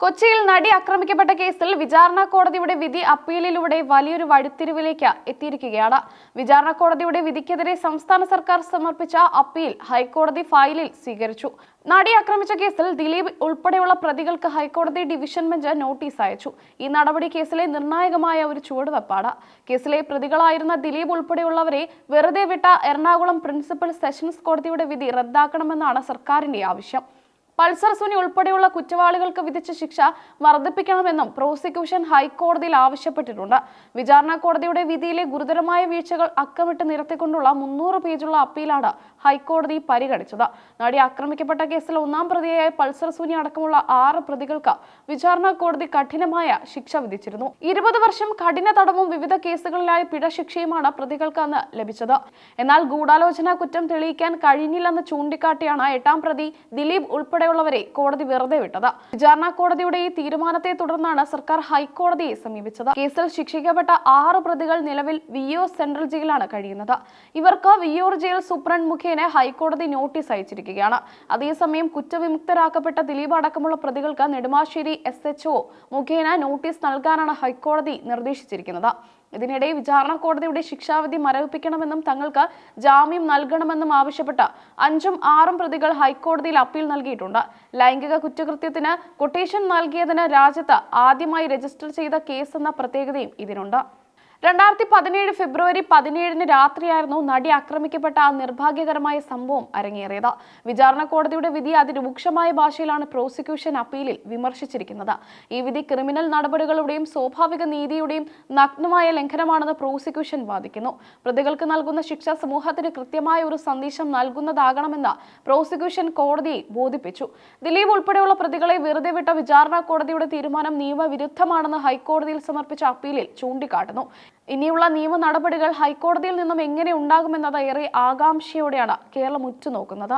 കൊച്ചിയിൽ നടി ആക്രമിക്കപ്പെട്ട കേസിൽ വിചാരണ കോടതിയുടെ വിധി അപ്പീലിലൂടെ വലിയൊരു വഴിത്തിരിവിലേക്ക് എത്തിയിരിക്കുകയാണ്. വിചാരണ കോടതിയുടെ വിധിക്കെതിരെ സംസ്ഥാന സർക്കാർ സമർപ്പിച്ച അപ്പീൽ ഹൈക്കോടതി ഫയലിൽ സ്വീകരിച്ചു. നടി ആക്രമിച്ച കേസിൽ ദിലീപ് ഉൾപ്പെടെയുള്ള പ്രതികൾക്ക് ഹൈക്കോടതി ഡിവിഷൻ ബെഞ്ച് നോട്ടീസ് അയച്ചു. ഈ നടപടി കേസിലെ നിർണായകമായ ഒരു ചുവടുവെപ്പാണ്. കേസിലെ പ്രതികളായിരുന്ന ദിലീപ് ഉൾപ്പെടെയുള്ളവരെ വെറുതെ വിട്ട എറണാകുളം പ്രിൻസിപ്പൽ സെഷൻസ് കോടതിയുടെ വിധി റദ്ദാക്കണമെന്നാണ് സർക്കാരിന്റെ ആവശ്യം. പൾസർ സുനി ഉൾപ്പെടെയുള്ള കുറ്റവാളികൾക്ക് വിധിച്ച ശിക്ഷ വർദ്ധിപ്പിക്കണമെന്നും പ്രോസിക്യൂഷൻ ഹൈക്കോടതിയിൽ ആവശ്യപ്പെട്ടിട്ടുണ്ട്. വിചാരണ കോടതിയുടെ വിധിയിലെ ഗുരുതരമായ വീഴ്ചകൾ അക്കമിട്ട് നിരത്തിക്കൊണ്ടുള്ള 300 പേജുള്ള അപ്പീലാണ് ഹൈക്കോടതി പരിഗണിച്ചത്. നടി ആക്രമിക്കപ്പെട്ട കേസിൽ ഒന്നാം പ്രതിയായ പൾസർ സുനി അടക്കമുള്ള 6 പ്രതികൾക്ക് വിചാരണ കോടതി കഠിനമായ ശിക്ഷ വിധിച്ചിരുന്നു. 20 വർഷം കഠിന തടവും വിവിധ കേസുകളിലായ പിഴശിക്ഷയുമാണ് പ്രതികൾക്ക് അന്ന് ലഭിച്ചത്. എന്നാൽ ഗൂഢാലോചന കുറ്റം തെളിയിക്കാൻ കഴിഞ്ഞില്ലെന്ന് ചൂണ്ടിക്കാട്ടിയാണ് 8ാം പ്രതി ദിലീപ് ഉൾപ്പെടെ വരെ കോടതി വെറുതെ വിട്ടത്. വിചാരണ കോടതിയുടെ ഈ തീരുമാനത്തെ തുടർന്നാണ് സർക്കാർ ഹൈക്കോടതിയെ സമീപിച്ചത്. കേസിൽ ശിക്ഷിക്കപ്പെട്ട 6 പ്രതികൾ നിലവിൽ വിയ്യൂർ സെൻട്രൽ ജയിലാണ് കഴിയുന്നത്. ഇവർക്ക് വിയ്യൂർ ജയിൽ സൂപ്രണ്ട് മുഖേന ഹൈക്കോടതി നോട്ടീസ് അയച്ചിരിക്കുകയാണ്. അതേസമയം കുറ്റവിമുക്തരാക്കപ്പെട്ട ദിലീപ് അടക്കമുള്ള പ്രതികൾക്ക് നെടുമ്പാശ്ശേരി SHO മുഖേന നോട്ടീസ് നൽകാനാണ് ഹൈക്കോടതി നിർദ്ദേശിച്ചിരിക്കുന്നത്. ഇതിനിടെ വിചാരണ കോടതിയുടെ ശിക്ഷാവിധി മരവിപ്പിക്കണമെന്നും തങ്ങൾക്ക് ജാമ്യം നൽകണമെന്നും ആവശ്യപ്പെട്ട് 5ഉം 6ഉം പ്രതികൾ ഹൈക്കോടതിയിൽ അപ്പീൽ നൽകിയിട്ടുണ്ട്. ലൈംഗിക കുറ്റകൃത്യത്തിന് കൊട്ടേഷൻ നൽകിയതിന് രാജ്യത്ത് ആദ്യമായി രജിസ്റ്റർ ചെയ്ത കേസെന്ന പ്രത്യേകതയും ഇതിനുണ്ട്. 2017 ഫെബ്രുവരി 17 രാത്രിയായിരുന്നു നടി ആക്രമിക്കപ്പെട്ട ആ നിർഭാഗ്യകരമായ സംഭവം അരങ്ങേറിയത്. വിചാരണ കോടതിയുടെ വിധി അതിരൂക്ഷമായ ഭാഷയിലാണ് പ്രോസിക്യൂഷൻ അപ്പീലിൽ വിമർശിച്ചിരിക്കുന്നത്. ഈ വിധി ക്രിമിനൽ നടപടികളുടെയും സ്വാഭാവിക നീതിയുടെയും നഗ്നമായ ലംഘനമാണെന്ന് പ്രോസിക്യൂഷൻ വാദിക്കുന്നു. പ്രതികൾക്ക് നൽകുന്ന ശിക്ഷ സമൂഹത്തിന് കൃത്യമായ ഒരു സന്ദേശം നൽകുന്നതാകണമെന്ന് പ്രോസിക്യൂഷൻ കോടതിയെ ബോധിപ്പിച്ചു. ദിലീപ് ഉൾപ്പെടെയുള്ള പ്രതികളെ വെറുതെ വിട്ട വിചാരണ കോടതിയുടെ തീരുമാനം നിയമവിരുദ്ധമാണെന്ന് ഹൈക്കോടതിയിൽ സമർപ്പിച്ച അപ്പീലിൽ ചൂണ്ടിക്കാട്ടുന്നു. ഇനിയുള്ള നിയമ നടപടികൾ ഹൈക്കോടതിയിൽ നിന്നും എങ്ങനെ ഉണ്ടാകുമെന്നത് ഏറെ ആകാംക്ഷയോടെയാണ് കേരളം ഉറ്റുനോക്കുന്നത്.